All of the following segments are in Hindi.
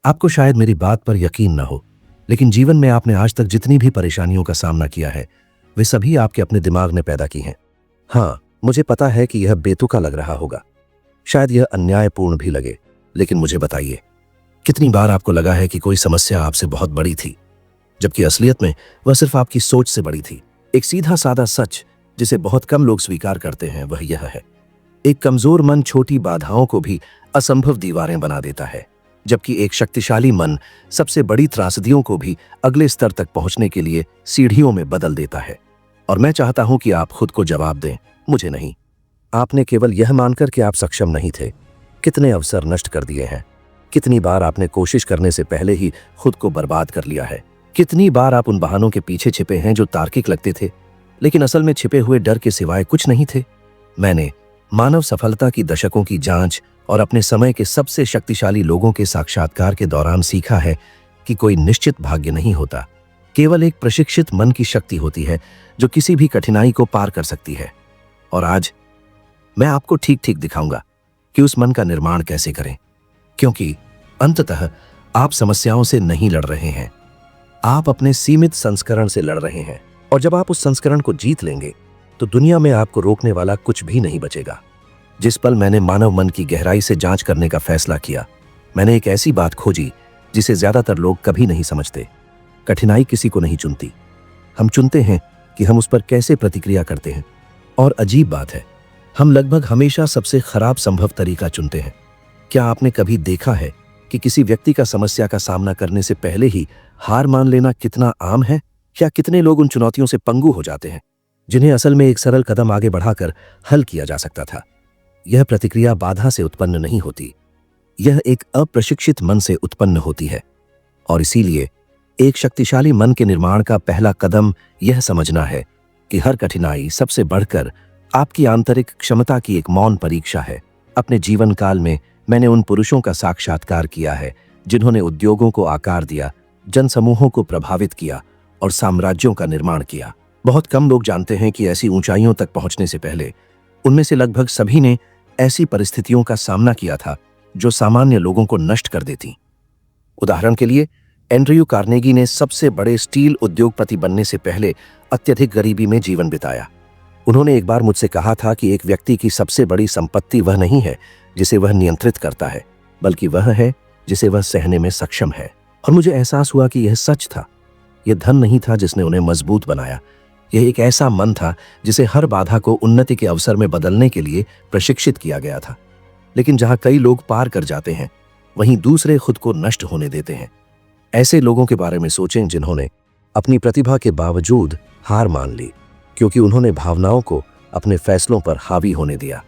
आपको शायद मेरी बात पर यकीन न हो, लेकिन जीवन में आपने आज तक जितनी भी परेशानियों का सामना किया है, वे सभी आपके अपने दिमाग ने पैदा की हैं। हाँ, मुझे पता है कि यह बेतुका लग रहा होगा, शायद यह अन्यायपूर्ण भी लगे, लेकिन मुझे बताइए, कितनी बार आपको लगा है कि कोई समस्या आपसे बहुत बड़ी थी, जबकि असलियत में वह सिर्फ आपकी सोच से बड़ी थी। एक सीधा साधा सच जिसे बहुत कम लोग स्वीकार करते हैं वह यह है, एक कमजोर मन छोटी बाधाओं को भी असंभव दीवारें बना देता है, जबकि एक शक्तिशाली मन सबसे बड़ी त्रासदियों को भी अगले स्तर तक पहुंचने के लिए सीढ़ियों में बदल देता है। और मैं चाहता हूं कि आप खुद को जवाब दें, मुझे नहीं। आपने केवल यह मानकर कि आप सक्षम नहीं थे, कितने अवसर नष्ट कर दिए हैं। कितनी बार आपने कोशिश करने से पहले ही खुद को बर्बाद कर लिया है। कितनी बार आप उन बहानों के पीछे छिपे हैं जो तार्किक लगते थे, लेकिन असल में छिपे हुए डर के सिवाय कुछ नहीं थे। मैंने मानव सफलता की दशकों की जांच और अपने समय के सबसे शक्तिशाली लोगों के साक्षात्कार के दौरान सीखा है कि कोई निश्चित भाग्य नहीं होता, केवल एक प्रशिक्षित मन की शक्ति होती है जो किसी भी कठिनाई को पार कर सकती है। और आज मैं आपको ठीक ठीक दिखाऊंगा कि उस मन का निर्माण कैसे करें, क्योंकि अंततः आप समस्याओं से नहीं लड़ रहे हैं, आप अपने सीमित संस्करण से लड़ रहे हैं। और जब आप उस संस्करण को जीत लेंगे तो दुनिया में आपको रोकने वाला कुछ भी नहीं बचेगा। जिस पल मैंने मानव मन की गहराई से जांच करने का फैसला किया, मैंने एक ऐसी बात खोजी जिसे ज्यादातर लोग कभी नहीं समझते। कठिनाई किसी को नहीं चुनती, हम चुनते हैं कि हम उस पर कैसे प्रतिक्रिया करते हैं। और अजीब बात है, हम लगभग हमेशा सबसे खराब संभव तरीका चुनते हैं। क्या आपने कभी देखा है कि किसी व्यक्ति का समस्या का सामना करने से पहले ही हार मान लेना कितना आम है? क्या कितने लोग उन चुनौतियों से पंगु हो जाते हैं जिन्हें असल में एक सरल कदम आगे बढ़ाकर हल किया जा सकता था। यह प्रतिक्रिया बाधा से उत्पन्न नहीं होती, यह एक अप्रशिक्षित मन से उत्पन्न होती है। और इसीलिए एक शक्तिशाली मन के निर्माण का पहला कदम यह समझना है कि हर कठिनाई सबसे बढ़कर आपकी आंतरिक क्षमता की एक मौन परीक्षा है। अपने जीवन काल में मैंने उन पुरुषों का साक्षात्कार किया है जिन्होंने उद्योगों को आकार दिया, जनसमूहों को प्रभावित किया और साम्राज्यों का निर्माण किया। बहुत कम लोग जानते हैं कि ऐसी ऊंचाइयों तक पहुंचने से पहले उनमें से लगभग सभी ने ऐसी परिस्थितियों का सामना किया था जो सामान्य लोगों को नष्ट कर देती। उदाहरण के लिए, एंड्रयू कार्नेगी ने सबसे बड़े स्टील उद्योगपति बनने से पहले अत्यधिक गरीबी में जीवन बिताया। उन्होंने एक बार मुझसे कहा था कि एक व्यक्ति की सबसे बड़ी संपत्ति वह नहीं है जिसे वह नियंत्रित करता है, बल्कि वह है जिसे वह सहने में सक्षम है। और मुझे एहसास हुआ कि यह सच था। यह धन नहीं था जिसने उन्हें मजबूत बनाया, यह एक ऐसा मन था जिसे हर बाधा को उन्नति के अवसर में बदलने के लिए प्रशिक्षित किया गया था। लेकिन जहां कई लोग पार कर जाते हैं, वहीं दूसरे खुद को नष्ट होने देते हैं। ऐसे लोगों के बारे में सोचें जिन्होंने अपनी प्रतिभा के बावजूद हार मान ली, क्योंकि उन्होंने भावनाओं को अपने फैसलों पर हावी होने दिया।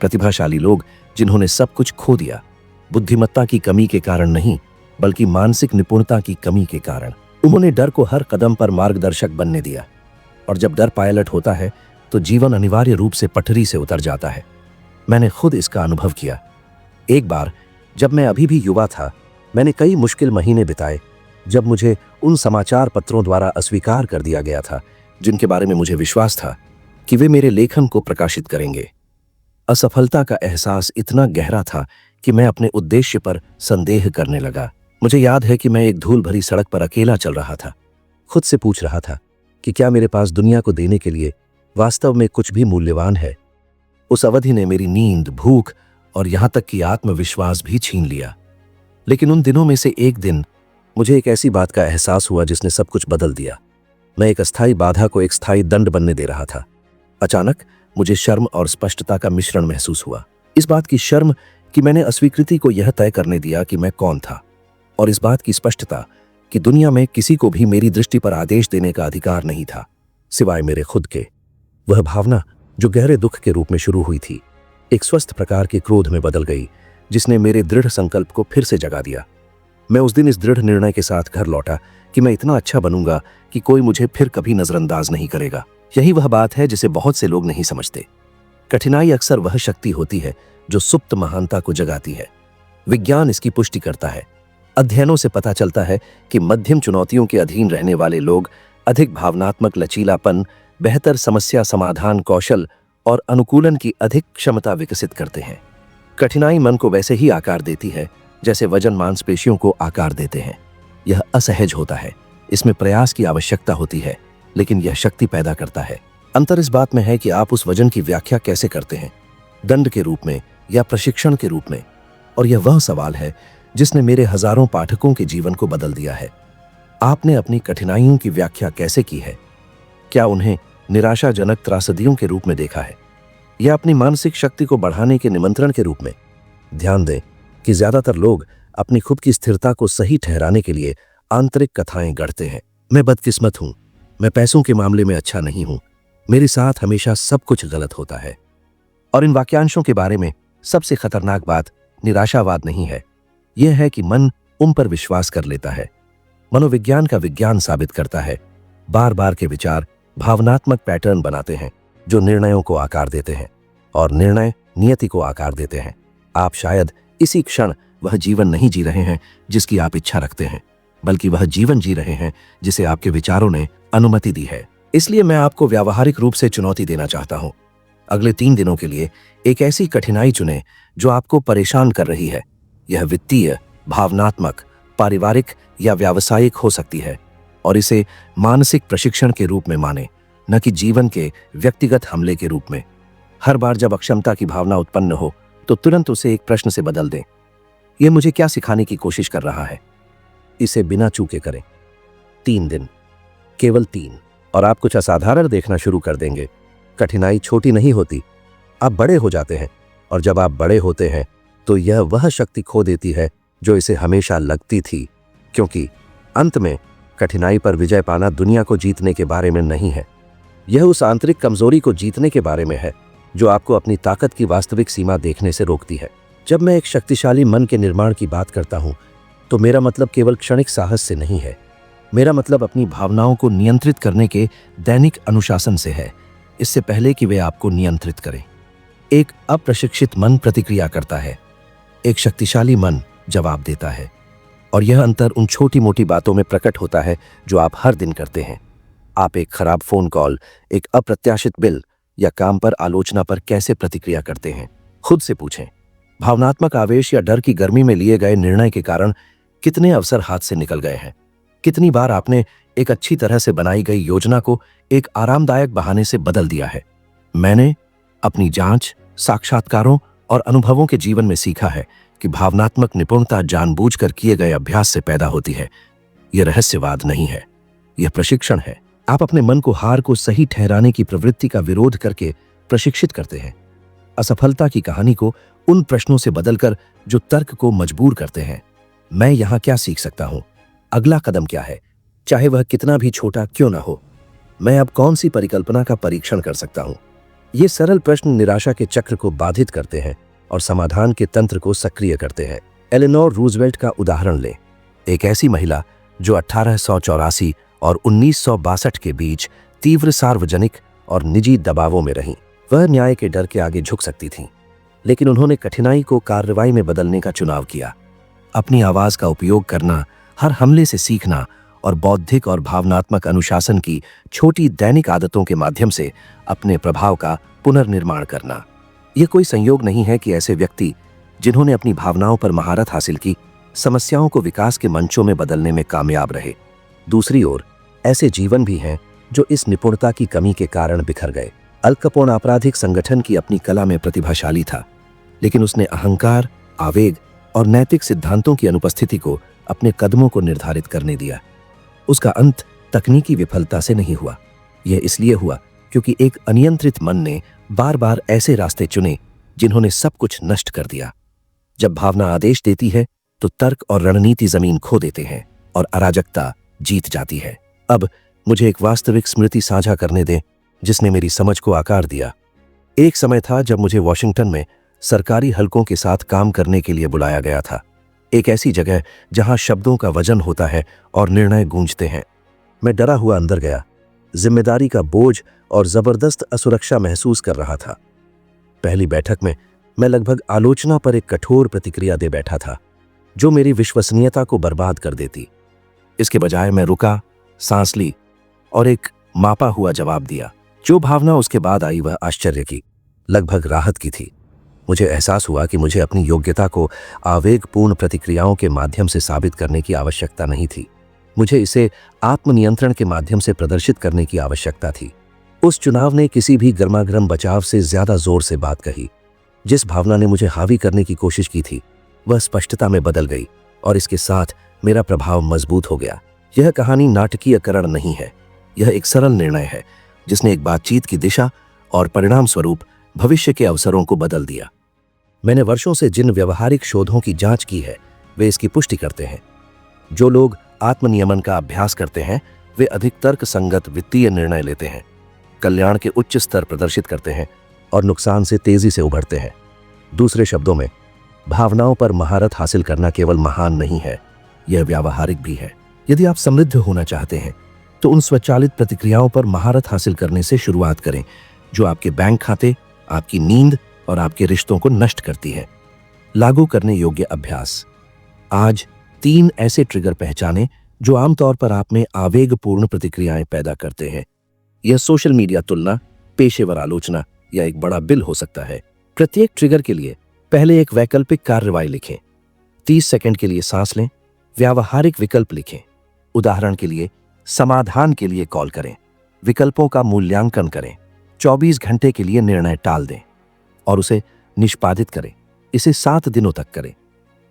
प्रतिभाशाली लोग जिन्होंने सब कुछ खो दिया, बुद्धिमत्ता की कमी के कारण नहीं, बल्कि मानसिक निपुणता की कमी के कारण। उन्होंने डर को हर कदम पर मार्गदर्शक बनने दिया। और जब डर पायलट होता है तो जीवन अनिवार्य रूप से पटरी से उतर जाता है। मैंने खुद इसका अनुभव किया। एक बार जब मैं अभी भी युवा था, मैंने कई मुश्किल महीने बिताए जब मुझे उन समाचार पत्रों द्वारा अस्वीकार कर दिया गया था जिनके बारे में मुझे विश्वास था कि वे मेरे लेखन को प्रकाशित करेंगे। असफलता का एहसास इतना गहरा था कि मैं अपने उद्देश्य पर संदेह करने लगा। मुझे याद है कि मैं एक धूल भरी सड़क पर अकेला चल रहा था, खुद से पूछ रहा था कि क्या मेरे पास दुनिया को देने के लिए वास्तव में कुछ भी मूल्यवान है। उस अवधि ने मेरी नींद, भूख और यहां तक कि आत्मविश्वास भी छीन लिया। लेकिन उन दिनों में से एक दिन मुझे एक ऐसी बात का एहसास हुआ जिसने सब कुछ बदल दिया। मैं एक अस्थायी बाधा को एक स्थायी दंड बनने दे रहा था। अचानक मुझे शर्म और स्पष्टता का मिश्रण महसूस हुआ। इस बात की शर्म कि मैंने अस्वीकृति को यह तय करने दिया कि मैं कौन था, और इस बात की स्पष्टता कि दुनिया में किसी को भी मेरी दृष्टि पर आदेश देने का अधिकार नहीं था सिवाय मेरे खुद के। वह भावना जो गहरे दुख के रूप में शुरू हुई थी, एक स्वस्थ प्रकार के क्रोध में बदल गई जिसने मेरे दृढ़ संकल्प को फिर से जगा दिया। मैं उस दिन इस दृढ़ निर्णय के साथ घर लौटा कि मैं इतना अच्छा बनूंगा कि कोई मुझे फिर कभी नजरअंदाज नहीं करेगा। यही वह बात है जिसे बहुत से लोग नहीं समझते। कठिनाई अक्सर वह शक्ति होती है जो सुप्त महानता को जगाती है। विज्ञान इसकी पुष्टि करता है। अध्ययनों से पता चलता है कि मध्यम चुनौतियों के अधीन रहने वाले लोग अधिक भावनात्मक लचीलापन, बेहतर समस्या समाधान कौशल और अनुकूलन की अधिक क्षमता विकसित करते हैं। कठिनाई मन को वैसे ही आकार देती है जैसे वजन मांसपेशियों को आकार देते हैं। यह असहज होता है, इसमें प्रयास की आवश्यकता होती है, लेकिन यह शक्ति पैदा करता है। अंतर इस बात में है कि आप उस वजन की व्याख्या कैसे करते हैं, दंड के रूप में या प्रशिक्षण के रूप में। और यह वह सवाल है जिसने मेरे हजारों पाठकों के जीवन को बदल दिया है। आपने अपनी कठिनाइयों की व्याख्या कैसे की है? क्या उन्हें निराशाजनक त्रासदियों के रूप में देखा है, या अपनी मानसिक शक्ति को बढ़ाने के निमंत्रण के रूप में? ध्यान दें कि ज्यादातर लोग अपनी खुद की स्थिरता को सही ठहराने के लिए आंतरिक कथाएं गढ़ते हैं। मैं बदकिस्मत हूं, मैं पैसों के मामले में अच्छा नहीं हूं, मेरे साथ हमेशा सब कुछ गलत होता है। और इन वाक्यांशों के बारे में सबसे खतरनाक बात निराशावाद नहीं है, यह है कि मन उन पर विश्वास कर लेता है। मनोविज्ञान का विज्ञान साबित करता है, बार बार के विचार भावनात्मक पैटर्न बनाते हैं जो निर्णयों को आकार देते हैं, और निर्णय नियति को आकार देते हैं। आप शायद इसी क्षण वह जीवन नहीं जी रहे हैं जिसकी आप इच्छा रखते हैं, बल्कि वह जीवन जी रहे हैं जिसे आपके विचारों ने अनुमति दी है। इसलिए मैं आपको व्यावहारिक रूप से चुनौती देना चाहता हूं। अगले 3 दिनों के लिए एक ऐसी कठिनाई चुनें जो आपको परेशान कर रही है। यह वित्तीय, भावनात्मक, पारिवारिक या व्यावसायिक हो सकती है, और इसे मानसिक प्रशिक्षण के रूप में माने, न कि जीवन के व्यक्तिगत हमले के रूप में। हर बार जब अक्षमता की भावना उत्पन्न हो तो तुरंत उसे एक प्रश्न से बदल दें, यह मुझे क्या सिखाने की कोशिश कर रहा है? इसे बिना चूके करें। 3 दिन, केवल 3, और आप कुछ असाधारण देखना शुरू कर देंगे। कठिनाई छोटी नहीं होती, आप बड़े हो जाते हैं, और जब आप बड़े होते हैं तो यह वह शक्ति खो देती है जो इसे हमेशा लगती थी, क्योंकि अंत में कठिनाई पर विजय पाना दुनिया को जीतने के बारे में नहीं है। यह उस आंतरिक कमजोरी को जीतने के बारे में है जो आपको अपनी ताकत की वास्तविक सीमा देखने से रोकती है। जब मैं एक शक्तिशाली मन के निर्माण की बात करता हूं तो मेरा मतलब केवल क्षणिक साहस से नहीं है। मेरा मतलब अपनी भावनाओं को नियंत्रित करने के दैनिक अनुशासन से है, इससे पहले कि वे आपको नियंत्रित करें। एक अप्रशिक्षित मन प्रतिक्रिया करता है, एक शक्तिशाली मन जवाब देता है। और यह अंतर उन छोटी मोटी बातों में प्रकट होता है जो आप हर दिन करते हैं। आप एक खराब फोन कॉल, एक अप्रत्याशित बिल या काम पर आलोचना पर कैसे प्रतिक्रिया करते हैं? खुद से पूछें। भावनात्मक आवेश या डर की गर्मी में लिए गए निर्णय के कारण कितने अवसर हाथ से निकल गए हैं? कितनी बार आपने एक अच्छी तरह से बनाई गई योजना को एक आरामदायक बहाने से बदल दिया है? मैंने अपनी जांच, साक्षात्कारों और अनुभवों के जीवन में सीखा है कि भावनात्मक निपुणता जानबूझकर किए गए अभ्यास से पैदा होती है। यह रहस्यवाद नहीं है, यह प्रशिक्षण है। आप अपने मन को हार को सही ठहराने की प्रवृत्ति का विरोध करके प्रशिक्षित करते हैं, असफलता की कहानी को उन प्रश्नों से बदलकर जो तर्क को मजबूर करते हैं। मैं यहां क्या सीख सकता हूं? अगला कदम क्या है, चाहे वह कितना भी छोटा क्यों ना हो? मैं अब कौन सी परिकल्पना का परीक्षण कर सकता हूं? ये सरल प्रश्न निराशा के चक्र को बाधित करते हैं और समाधान के तंत्र को सक्रिय करते हैं। एलेनोर रूजवेल्ट का उदाहरण लें, एक ऐसी महिला जो 1884 और 1962 के बीच तीव्र सार्वजनिक और निजी दबावों में रहीं। वह न्याय के डर के आगे झुक सकती थीं, लेकिन उन्होंने कठिनाई को कार्रवाई में बदलने का चुनाव किया। अपनी आवाज का उपयोग करना, हर हमले से सीखना और बौद्धिक और भावनात्मक अनुशासन की छोटी दैनिक आदतों के माध्यम से अपने प्रभाव का पुनर्निर्माण करना। यह कोई संयोग नहीं है कि ऐसे व्यक्ति जिन्होंने अपनी भावनाओं पर महारत हासिल की, समस्याओं को विकास के मंचों में बदलने में कामयाब रहे। दूसरी ओर ऐसे जीवन भी हैं जो इस निपुणता की कमी के कारण बिखर गए। अल कैपोन आपराधिक संगठन की अपनी कला में प्रतिभाशाली था, लेकिन उसने अहंकार, आवेग और नैतिक सिद्धांतों की अनुपस्थिति को अपने कदमों को निर्धारित करने दिया। उसका अंत तकनीकी विफलता से नहीं हुआ, यह इसलिए हुआ क्योंकि एक अनियंत्रित मन ने बार बार ऐसे रास्ते चुने जिन्होंने सब कुछ नष्ट कर दिया। जब भावना आदेश देती है तो तर्क और रणनीति जमीन खो देते हैं और अराजकता जीत जाती है। अब मुझे एक वास्तविक स्मृति साझा करने दें जिसने मेरी समझ को आकार दिया। एक समय था जब मुझे वॉशिंगटन में सरकारी हलकों के साथ काम करने के लिए बुलाया गया था, एक ऐसी जगह जहां शब्दों का वजन होता है और निर्णय गूंजते हैं। मैं डरा हुआ अंदर गया, जिम्मेदारी का बोझ और जबरदस्त असुरक्षा महसूस कर रहा था। पहली बैठक में मैं लगभग आलोचना पर एक कठोर प्रतिक्रिया दे बैठा था जो मेरी विश्वसनीयता को बर्बाद कर देती। इसके बजाय मैं रुका, सांस ली और एक मापा हुआ जवाब दिया। जो भावना उसके बाद आई वह आश्चर्य की, लगभग राहत की थी। मुझे एहसास हुआ कि मुझे अपनी योग्यता को आवेगपूर्ण प्रतिक्रियाओं के माध्यम से साबित करने की आवश्यकता नहीं थी। मुझे इसे आत्मनियंत्रण के माध्यम से प्रदर्शित करने की आवश्यकता थी। उस चुनाव ने किसी भी गर्मागर्म बचाव से ज्यादा जोर से बात कही। जिस भावना ने मुझे हावी करने की कोशिश की थी वह स्पष्टता में बदल गई और इसके साथ मेरा प्रभाव मजबूत हो गया। यह कहानी नाटकीयकरण नहीं है, यह एक सरल निर्णय है जिसने एक बातचीत की दिशा और परिणाम स्वरूप भविष्य के अवसरों को बदल दिया। मैंने वर्षों से जिन व्यवहारिक शोधों की जांच की है वे इसकी पुष्टि करते हैं। जो लोग आत्मनियमन का अभ्यास करते हैं वे अधिक तर्कसंगत वित्तीय निर्णय लेते हैं, कल्याण के उच्च स्तर प्रदर्शित करते हैं और नुकसान से तेजी से उभरते हैं। दूसरे शब्दों में, भावनाओं पर महारत हासिल करना केवल महान नहीं है, यह व्यावहारिक भी है। यदि आप समृद्ध होना चाहते हैं तो उन स्वचालित प्रतिक्रियाओं पर महारत हासिल करने से शुरुआत करें जो आपके बैंक खाते, आपकी नींद और आपके रिश्तों को नष्ट करती है। लागू करने योग्य अभ्यास। आज 3 ऐसे ट्रिगर पहचानें जो आमतौर पर आप में आवेगपूर्ण प्रतिक्रियाएं पैदा करते हैं। यह सोशल मीडिया तुलना, पेशेवर आलोचना या एक बड़ा बिल हो सकता है। प्रत्येक ट्रिगर के लिए पहले एक वैकल्पिक कार्रवाई लिखें। 30 सेकंड के लिए सांस लें। व्यावहारिक विकल्प लिखें। उदाहरण के लिए, समाधान के लिए कॉल करें। विकल्पों का मूल्यांकन करें। 24 घंटे के लिए निर्णय टाल दें और उसे निष्पादित करें। इसे 7 दिनों तक करें।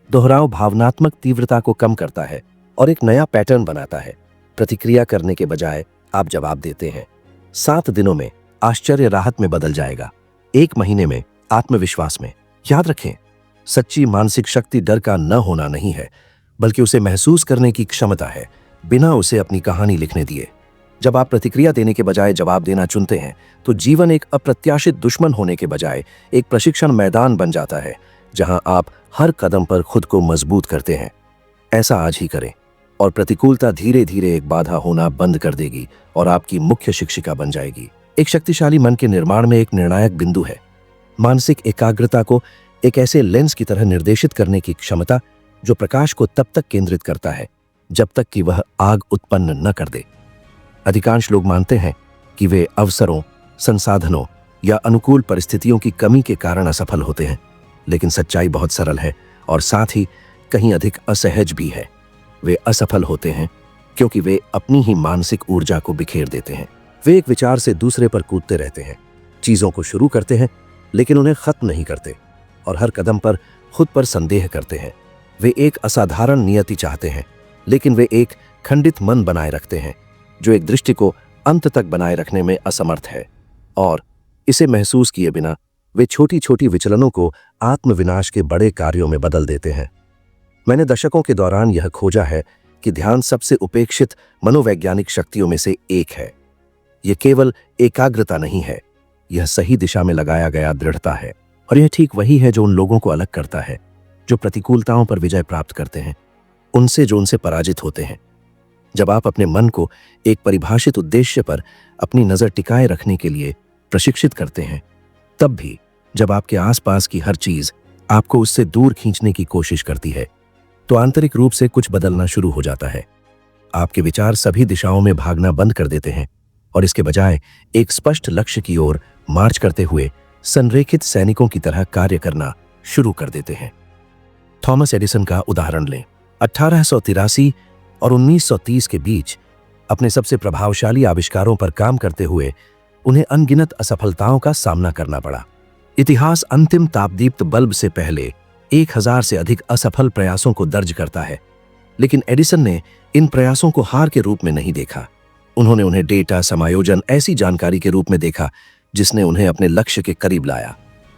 दोहराव भावनात्मक तीव्रता को कम करता है और एक नया पैटर्न बनाता है। प्रतिक्रिया करने के बजाय आप जवाब देते हैं। 7 दिनों में आश्चर्य राहत में बदल जाएगा, 1 महीने में आत्मविश्वास में। याद रखें, सच्ची मानसिक शक्ति डर का न होना नहीं है, बल्कि उसे महसूस करने की क्षमता है, बिना उसे अपनी कहानी लिखने दिए। जब आप प्रतिक्रिया देने के बजाय जवाब देना चुनते हैं तो जीवन एक अप्रत्याशित दुश्मन होने के बजाय एक प्रशिक्षण मैदान बन जाता है जहां आप हर कदम पर खुद को मजबूत करते हैं। ऐसा आज ही करें और प्रतिकूलता धीरे धीरे एक बाधा होना बंद कर देगी और आपकी मुख्य शिक्षिका बन जाएगी। एक शक्तिशाली मन के निर्माण में एक निर्णायक बिंदु है मानसिक एकाग्रता को एक ऐसे लेंस की तरह निर्देशित करने की क्षमता जो प्रकाश को तब तक केंद्रित करता है जब तक कि वह आग उत्पन्न न कर दे। अधिकांश लोग मानते हैं कि वे अवसरों, संसाधनों या अनुकूल परिस्थितियों की कमी के कारण असफल होते हैं, लेकिन सच्चाई बहुत सरल है और साथ ही कहीं अधिक असहज भी है। वे असफल होते हैं क्योंकि वे अपनी ही मानसिक ऊर्जा को बिखेर देते हैं। वे एक विचार से दूसरे पर कूदते रहते हैं, चीजों को शुरू करते हैं लेकिन उन्हें खत्म नहीं करते और हर कदम पर खुद पर संदेह करते हैं। वे एक असाधारण नियति चाहते हैं लेकिन वे एक खंडित मन बनाए रखते हैं जो एक दृष्टि को अंत तक बनाए रखने में असमर्थ है, और इसे महसूस किए बिना वे छोटी छोटी विचलनों को आत्मविनाश के बड़े कार्यों में बदल देते हैं। मैंने दशकों के दौरान यह खोजा है कि ध्यान सबसे उपेक्षित मनोवैज्ञानिक शक्तियों में से एक है। यह केवल एकाग्रता नहीं है, यह सही दिशा में लगाया गया दृढ़ता है, और यह ठीक वही है जो उन लोगों को अलग करता है जो प्रतिकूलताओं पर विजय प्राप्त करते हैं उनसे जो उनसे पराजित होते हैं। जब आप अपने मन को एक परिभाषित उद्देश्य पर अपनी नजर टिकाए रखने के लिए प्रशिक्षित करते हैं, तब भी जब आपके आसपास की हर चीज आपको उससे दूर खींचने की कोशिश करती है, तो आंतरिक रूप से कुछ बदलना शुरू हो जाता है। आपके विचार सभी दिशाओं में भागना बंद कर देते हैं और इसके बजाय एक स्पष्ट लक्ष्य की ओर मार्च करते हुए संरेखित सैनिकों की तरह कार्य करना शुरू कर देते हैं। थॉमस एडिसन का उदाहरण लें। 1883 और 1930 के बीच अपने सबसे प्रभावशाली आविष्कारों पर काम करते हुए उन्हें अनगिनत असफलताओं का सामना करना पड़ा। इतिहास अंतिम तापदीप्त बल्ब से पहले 1000 से अधिक असफल प्रयासों को दर्ज करता है, लेकिन एडिसन ने इन प्रयासों को हार के रूप में नहीं देखा। उन्होंने उन्हें डेटा समायोजन ऐसी जानकारी के रूप में देखा जिसने उन्हें अपने लक्ष्य के करीब लाया।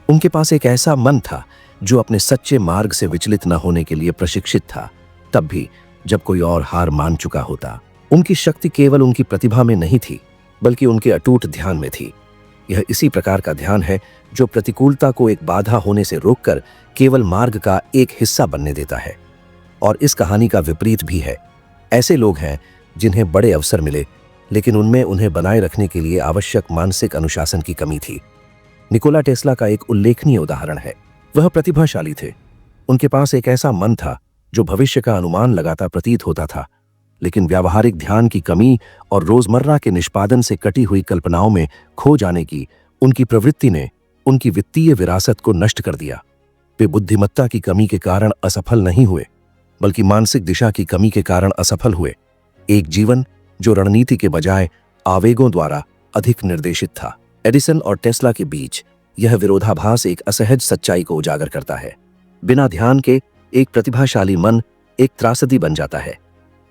उनके पास एक ऐसा मन था जो अपने सच्चे मार्ग से विचलित न होने के लिए प्रशिक्षित था, तब भी जब कोई और हार मान चुका होता। उनकी शक्ति केवल उनकी प्रतिभा में नहीं थी, बल्कि उनके अटूट ध्यान में थी। यह इसी प्रकार का ध्यान है जो प्रतिकूलता को एक बाधा होने से रोककर केवल मार्ग का एक हिस्सा बनने देता है। और इस कहानी का विपरीत भी है। ऐसे लोग हैं जिन्हें बड़े अवसर मिले, लेकिन उनमें उन्हें बनाए रखने के लिए आवश्यक मानसिक अनुशासन की कमी थी। निकोला टेस्ला का एक उल्लेखनीय उदाहरण है। वह प्रतिभाशाली थे। उनके पास एक ऐसा मन था जो भविष्य का अनुमान लगाता प्रतीत होता था, लेकिन व्यावहारिक ध्यान की कमी और रोजमर्रा के निष्पादन से कटी हुई कल्पनाओं में खो जाने की उनकी प्रवृत्ति ने उनकी वित्तीय विरासत को नष्ट कर दिया। वे बुद्धिमत्ता की कमी के कारण असफल नहीं हुए, बल्कि मानसिक दिशा की कमी के कारण असफल हुए। एक जीवन जो रणनीति के बजाय आवेगों द्वारा अधिक निर्देशित था। एडिसन और टेस्ला के बीच यह विरोधाभास एक असहज सच्चाई को उजागर करता है। बिना ध्यान के एक प्रतिभाशाली मन एक त्रासदी बन जाता है।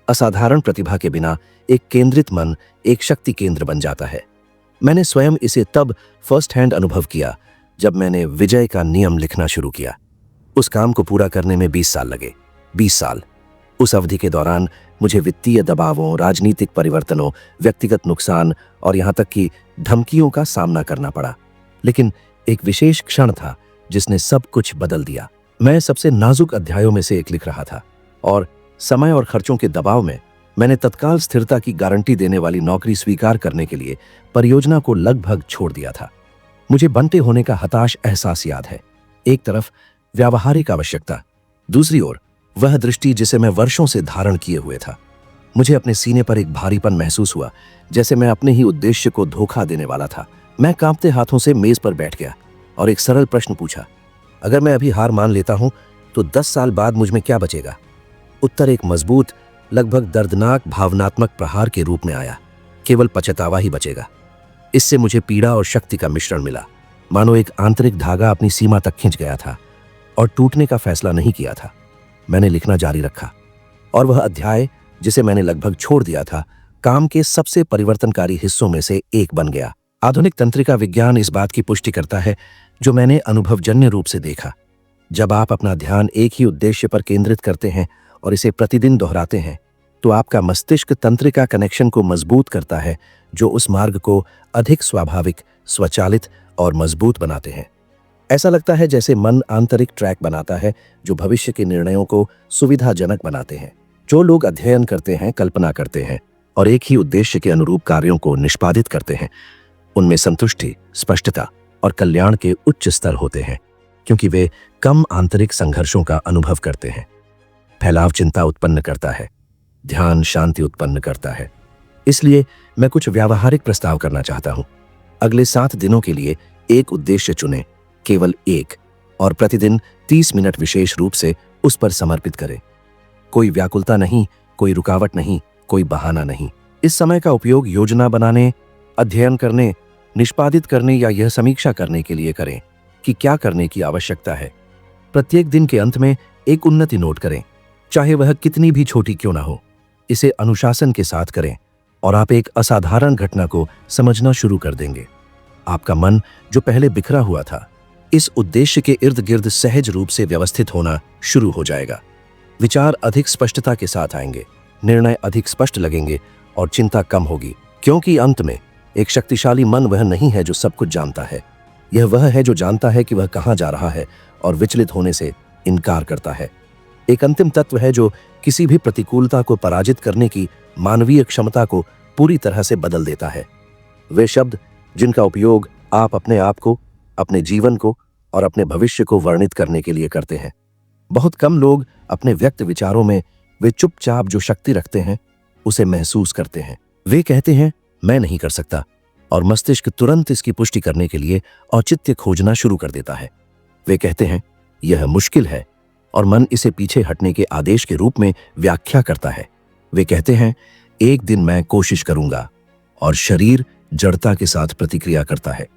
असाधारण प्रतिभा के बिना एक केंद्रित मन एक शक्ति केंद्र बन जाता है। मैंने स्वयं इसे तब फर्स्ट हैंड अनुभव किया जब मैंने विजय का नियम लिखना शुरू किया। उस काम को पूरा करने में 20 साल लगे। 20 साल। उस अवधि के दौरान मुझे वित्तीय दबावों, राजनीतिक परिवर्तनों, व्यक्तिगत नुकसान और यहां तक कि धमकियों का सामना करना पड़ा। लेकिन एक विशेष क्षण था जिसने सब कुछ बदल दिया। मैं सबसे नाजुक अध्यायों में से एक लिख रहा था और समय और खर्चों के दबाव में मैंने तत्काल स्थिरता की गारंटी देने वाली नौकरी स्वीकार करने के लिए परियोजना को लगभग छोड़ दिया था। मुझे बनते होने का हताश एहसास याद है। एक तरफ व्यावहारिक आवश्यकता, दूसरी ओर वह दृष्टि जिसे मैं वर्षों से धारण किए हुए था। मुझे अपने सीने पर एक भारीपन महसूस हुआ, जैसे मैं अपने ही उद्देश्य को धोखा देने वाला था। मैं कांपते हाथों से मेज पर बैठ गया और एक सरल प्रश्न पूछा, अगर मैं अभी हार मान लेता हूं तो 10 साल बाद मुझ में क्या बचेगा? उत्तर एक मजबूत, लगभग दर्दनाक भावनात्मक प्रहार के रूप में आया, केवल पछतावा ही बचेगा। इससे मुझे पीड़ा और शक्ति का मिश्रण मिला, मानो एक आंतरिक धागा अपनी सीमा तक खिंच गया था और टूटने का फैसला नहीं किया था। मैंने लिखना जारी रखा और वह अध्याय जिसे मैंने लगभग छोड़ दिया था, काम के सबसे परिवर्तनकारी हिस्सों में से एक बन गया। आधुनिक तंत्रिका विज्ञान इस बात की पुष्टि करता है जो मैंने अनुभवजन्य रूप से देखा। जब आप अपना ध्यान एक ही उद्देश्य पर केंद्रित करते हैं और इसे प्रतिदिन दोहराते हैं, तो आपका मस्तिष्क तंत्रिका कनेक्शन को मजबूत करता है, जो उस मार्ग को अधिक स्वाभाविक, स्वचालित और मजबूत बनाते हैं। ऐसा लगता है जैसे मन आंतरिक ट्रैक बनाता है जो भविष्य के निर्णयों को सुविधाजनक बनाते हैं। जो लोग अध्ययन करते हैं, कल्पना करते हैं और एक ही उद्देश्य के अनुरूप कार्यों को निष्पादित करते हैं, उनमें संतुष्टि, स्पष्टता और कल्याण के उच्च स्तर होते हैं, क्योंकि वे कम आंतरिक संघर्षों का अनुभव करते हैं। फैलाव चिंता उत्पन्न करता है, ध्यान शांति उत्पन्न करता है। इसलिए मैं कुछ व्यावहारिक प्रस्ताव करना चाहता हूं। अगले 7 दिनों के लिए एक उद्देश्य चुनें, केवल एक, और प्रतिदिन 30 मिनट विशेष रूप से उस पर समर्पित करें। कोई व्याकुलता नहीं, कोई रुकावट नहीं, कोई बहाना नहीं। इस समय का उपयोग योजना बनाने, अध्ययन करने, निष्पादित करने या यह समीक्षा करने के लिए करें कि क्या करने की आवश्यकता है। प्रत्येक दिन के अंत में एक उन्नति नोट करें, चाहे वह कितनी भी छोटी क्यों ना हो। इसे अनुशासन के साथ करें और आप एक असाधारण घटना को समझना शुरू कर देंगे। आपका मन जो पहले बिखरा हुआ था, इस उद्देश्य के इर्द गिर्द सहज रूप से व्यवस्थित होना शुरू हो जाएगा। विचार अधिक स्पष्टता के साथ आएंगे, निर्णय अधिक स्पष्ट लगेंगे और चिंता कम होगी, क्योंकि अंत में एक शक्तिशाली मन वह नहीं है जो सब कुछ जानता है। यह वह है जो जानता है कि वह कहां जा रहा है और विचलित होने से इनकार करता है। एक अंतिम तत्व है जो किसी भी प्रतिकूलता को पराजित करने की मानवीय क्षमता को पूरी तरह से बदल देता है। वे शब्द जिनका उपयोग आप अपने आप को, अपने जीवन को और अपने भविष्य को वर्णित करने के लिए करते हैं। बहुत कम लोग अपने व्यक्त विचारों में वे चुपचाप जो शक्ति रखते हैं उसे महसूस करते हैं। वे कहते हैं मैं नहीं कर सकता, और मस्तिष्क तुरंत इसकी पुष्टि करने के लिए औचित्य खोजना शुरू कर देता है। वे कहते हैं यह मुश्किल है, और मन इसे पीछे हटने के आदेश के रूप में व्याख्या करता है। वे कहते हैं एक दिन मैं कोशिश करूंगा, और शरीर जड़ता के साथ प्रतिक्रिया करता है।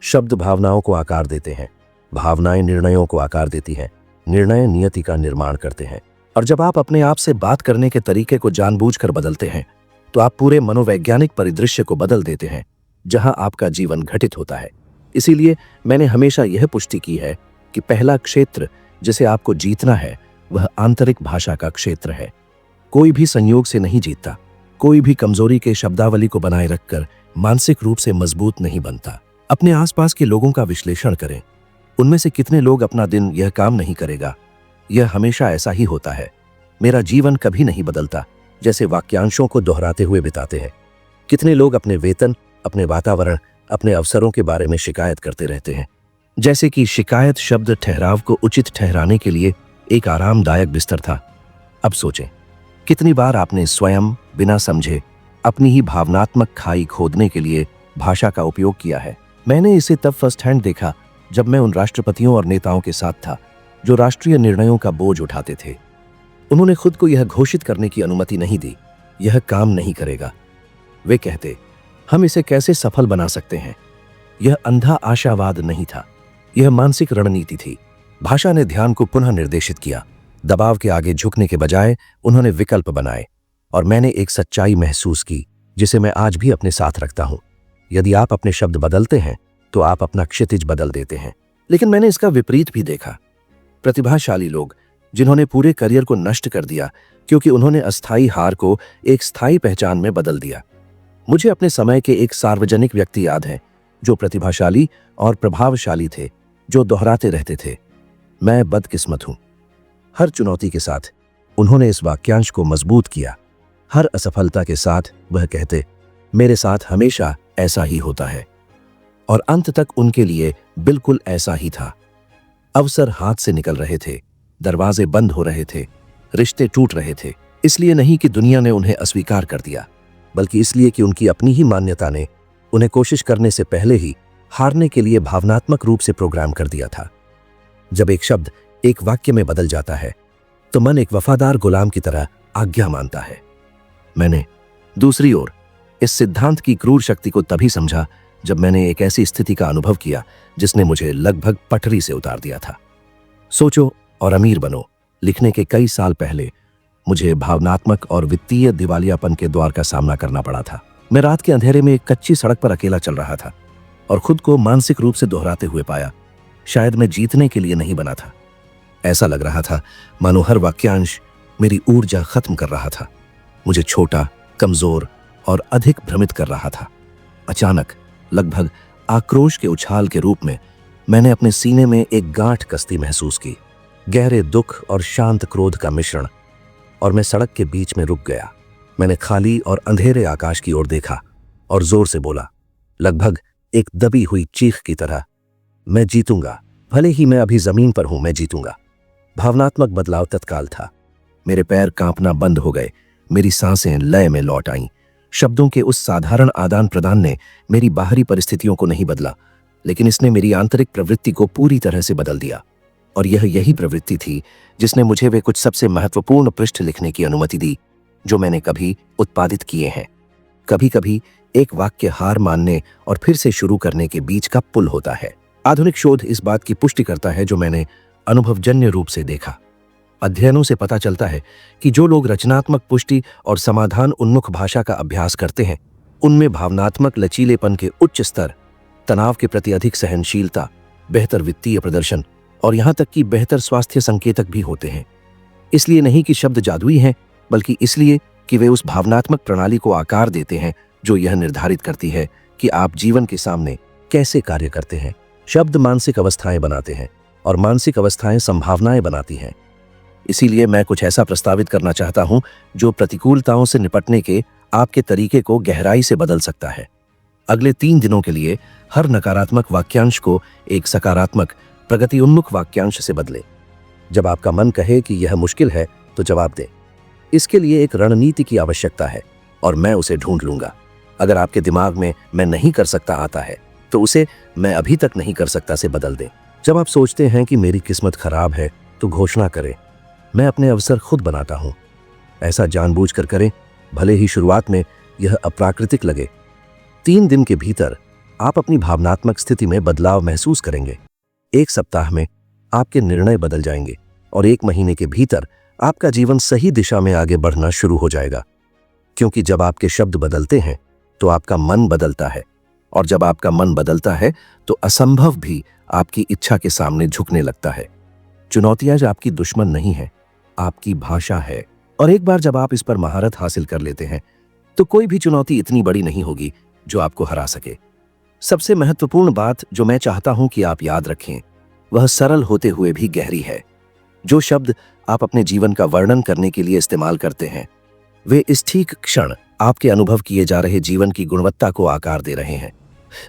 शब्द भावनाओं को आकार देते हैं, भावनाएं निर्णयों को आकार देती हैं, निर्णय नियति का निर्माण करते हैं। और जब आप अपने आप से बात करने के तरीके को जानबूझकर बदलते हैं, तो आप पूरे मनोवैज्ञानिक परिदृश्य को बदल देते हैं जहां आपका जीवन घटित होता है। इसीलिए मैंने हमेशा यह पुष्टि की है कि पहला क्षेत्र जिसे आपको जीतना है वह आंतरिक भाषा का क्षेत्र है। कोई भी संयोग से नहीं जीतता, कोई भी कमजोरी के शब्दावली को बनाए रखकर मानसिक रूप से मजबूत नहीं बनता। अपने आसपास के लोगों का विश्लेषण करें। उनमें से कितने लोग अपना दिन यह काम नहीं करेगा, यह हमेशा ऐसा ही होता है, मेरा जीवन कभी नहीं बदलता, जैसे वाक्यांशों को दोहराते हुए बिताते हैं। कितने लोग अपने वेतन, अपने वातावरण, अपने अवसरों के बारे में शिकायत करते रहते हैं, जैसे कि शिकायत शब्द ठहराव को उचित ठहराने के लिए एक आरामदायक बिस्तर था। अब सोचें, कितनी बार आपने स्वयं बिना समझे अपनी ही भावनात्मक खाई खोदने के लिए भाषा का उपयोग किया है। मैंने इसे तब फर्स्ट हैंड देखा जब मैं उन राष्ट्रपतियों और नेताओं के साथ था जो राष्ट्रीय निर्णयों का बोझ उठाते थे। उन्होंने खुद को यह घोषित करने की अनुमति नहीं दी, यह काम नहीं करेगा। वे कहते, हम इसे कैसे सफल बना सकते हैं। यह अंधा आशावाद नहीं था, यह मानसिक रणनीति थी। भाषा ने ध्यान को पुनः निर्देशित किया। दबाव के आगे झुकने के बजाय उन्होंने विकल्प बनाए, और मैंने एक सच्चाई महसूस की जिसे मैं आज भी अपने साथ रखता हूं। यदि आप अपने शब्द बदलते हैं तो आप अपना क्षितिज बदल देते हैं। लेकिन मैंने इसका विपरीत भी देखा। प्रतिभाशाली लोग जिन्होंने पूरे करियर को नष्ट कर दिया क्योंकि उन्होंने अस्थायी हार को एक स्थायी पहचान में बदल दिया। मुझे अपने समय के एक सार्वजनिक व्यक्ति याद हैं जो प्रतिभाशाली और प्रभावशाली थे, जो दोहराते रहते थे, मैं बदकिस्मत हूं। हर चुनौती के साथ उन्होंने इस वाक्यांश को मजबूत किया। हर असफलता के साथ वह कहते, मेरे साथ हमेशा ऐसा ही होता है। और अंत तक उनके लिए बिल्कुल ऐसा ही था। अवसर हाथ से निकल रहे थे, दरवाजे बंद हो रहे थे, रिश्ते टूट रहे थे। इसलिए नहीं कि दुनिया ने उन्हें अस्वीकार कर दिया, बल्कि इसलिए कि उनकी अपनी ही मान्यता ने उन्हें कोशिश करने से पहले ही हारने के लिए भावनात्मक रूप से प्रोग्राम कर दिया था। जब एक शब्द एक वाक्य में बदल जाता है तो मन एक वफादार गुलाम की तरह आज्ञा मानता है। मैंने दूसरी ओर इस सिद्धांत की क्रूर शक्ति को तभी समझा जब मैंने एक ऐसी स्थिति का अनुभव किया जिसने मुझे लगभग पटरी से उतार दिया था। सोचो और अमीर बनो लिखने के कई साल पहले मुझे भावनात्मक और वित्तीय दिवालियापन के द्वार का सामना करना पड़ा था। मैं रात के अंधेरे में एक कच्ची सड़क पर अकेला चल रहा था और खुद को मानसिक रूप से दोहराते हुए पाया। शायद मैं जीतने के लिए नहीं बना था। ऐसा लग रहा था मानो हर वाक्यांश मेरी ऊर्जा खत्म कर रहा था, मुझे छोटा, कमजोर और अधिक भ्रमित कर रहा था। अचानक, लगभग आक्रोश के उछाल के रूप में, मैंने अपने सीने में एक गांठ कसती महसूस की, गहरे दुख और शांत क्रोध का मिश्रण, और मैं सड़क के बीच में रुक गया। मैंने खाली और अंधेरे आकाश की ओर देखा और जोर से बोला, लगभग एक दबी हुई चीख की तरह, मैं जीतूंगा, भले ही मैं अभी जमीन पर हूं, मैं जीतूंगा। भावनात्मक बदलाव तत्काल था। मेरे पैर कांपना बंद हो गए, मेरी सांसें लय में लौट आईं। शब्दों के उस साधारण आदान प्रदान ने मेरी बाहरी परिस्थितियों को नहीं बदला, लेकिन इसने मेरी आंतरिक प्रवृत्ति को पूरी तरह से बदल दिया। और यही प्रवृत्ति थी जिसने मुझे वे कुछ सबसे महत्वपूर्ण पृष्ठ लिखने की अनुमति दी जो मैंने कभी उत्पादित किए हैं। कभी कभी एक वाक्य हार मानने और फिर से शुरू करने के बीच का पुल होता है। आधुनिक शोध इस बात की पुष्टि करता है जो मैंने अनुभवजन्य रूप से देखा। अध्ययनों से पता चलता है कि जो लोग रचनात्मक पुष्टि और समाधान उन्मुख भाषा का अभ्यास करते हैं, उनमें भावनात्मक लचीलेपन के उच्च स्तर, तनाव के प्रति अधिक सहनशीलता, बेहतर वित्तीय प्रदर्शन और यहां तक कि बेहतर स्वास्थ्य संकेतक भी होते हैं। इसलिए नहीं कि शब्द जादुई हैं, बल्कि इसलिए कि वे उस भावनात्मक प्रणाली को आकार देते हैं जो यह निर्धारित करती है कि आप जीवन के सामने कैसे कार्य करते हैं। शब्द मानसिक अवस्थाएं बनाते हैं और मानसिक अवस्थाएं संभावनाएं बनाती हैं। इसीलिए मैं कुछ ऐसा प्रस्तावित करना चाहता हूं जो प्रतिकूलताओं से निपटने के आपके तरीके को गहराई से बदल सकता है। अगले 3 दिनों के लिए हर नकारात्मक वाक्यांश को एक सकारात्मक, प्रगति उन्मुख वाक्यांश से बदले। जब आपका मन कहे कि यह मुश्किल है तो जवाब दें, इसके लिए एक रणनीति की आवश्यकता है और मैं उसे ढूंढ लूंगा। अगर आपके दिमाग में मैं नहीं कर सकता आता है तो उसे मैं अभी तक नहीं कर सकता से बदल दें। जब आप सोचते हैं कि मेरी किस्मत खराब है तो घोषणा करें, मैं अपने अवसर खुद बनाता हूं। ऐसा जानबूझकर करें, भले ही शुरुआत में यह अप्राकृतिक लगे। 3 दिन के भीतर आप अपनी भावनात्मक स्थिति में बदलाव महसूस करेंगे। 1 सप्ताह में आपके निर्णय बदल जाएंगे और 1 महीने के भीतर आपका जीवन सही दिशा में आगे बढ़ना शुरू हो जाएगा। क्योंकि जब आपके शब्द बदलते हैं तो आपका मन बदलता है, और जब आपका मन बदलता है तो असंभव भी आपकी इच्छा के सामने झुकने लगता है। चुनौतियां आपकी दुश्मन नहीं है, आपकी भाषा है। और एक बार जब आप इस पर महारत हासिल कर लेते हैं तो कोई भी चुनौती इतनी बड़ी नहीं होगी जो आपको हरा सके। सबसे महत्वपूर्ण बात जो मैं चाहता हूं कि आप याद रखें, वह सरल होते हुए भी गहरी है। जो शब्द आप अपने जीवन का वर्णन करने के लिए इस्तेमाल करते हैं, वे इस ठीक क्षण आपके अनुभव किए जा रहे जीवन की गुणवत्ता को आकार दे रहे हैं।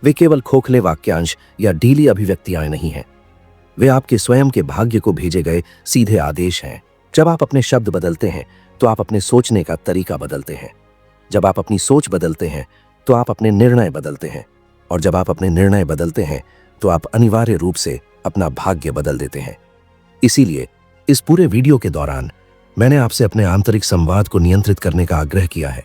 वे केवल खोखले वाक्यांश या ढीली अभिव्यक्तियां नहीं हैं, वे आपके स्वयं के भाग्य को भेजे गए सीधे आदेश हैं। जब आप अपने शब्द बदलते हैं तो आप अपने सोचने का तरीका बदलते हैं। जब आप अपनी सोच बदलते हैं तो आप अपने निर्णय बदलते हैं, और जब आप अपने निर्णय बदलते हैं तो आप अनिवार्य रूप से अपना भाग्य बदल देते हैं। इसीलिए इस पूरे वीडियो के दौरान मैंने आपसे अपने आंतरिक संवाद को नियंत्रित करने का आग्रह किया है,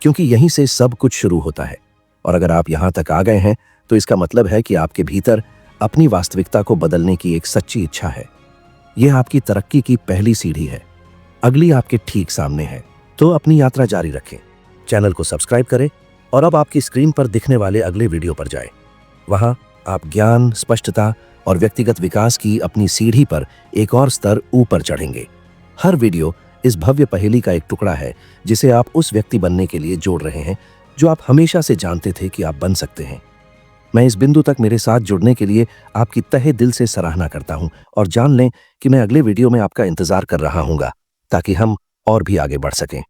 क्योंकि यहीं से सब कुछ शुरू होता है। और अगर आप यहां तक आ गए हैं तो इसका मतलब है कि आपके भीतर अपनी वास्तविकता को बदलने की एक सच्ची इच्छा है। यह आपकी तरक्की की पहली सीढ़ी है। अगली आपके ठीक सामने है। तो अपनी यात्रा जारी रखें, चैनल को सब्सक्राइब करें और अब आपकी स्क्रीन पर दिखने वाले अगले वीडियो पर जाएं। वहां आप ज्ञान, स्पष्टता और व्यक्तिगत विकास की अपनी सीढ़ी पर एक और स्तर ऊपर चढ़ेंगे। हर वीडियो इस भव्य पहेली का एक टुकड़ा है जिसे आप उस व्यक्ति बनने के लिए जोड़ रहे हैं जो आप हमेशा से जानते थे कि आप बन सकते हैं। मैं इस बिंदु तक मेरे साथ जुड़ने के लिए आपकी तहे दिल से सराहना करता हूं और जान लें कि मैं अगले वीडियो में आपका इंतजार कर रहा हूंगा ताकि हम और भी आगे बढ़ सकें।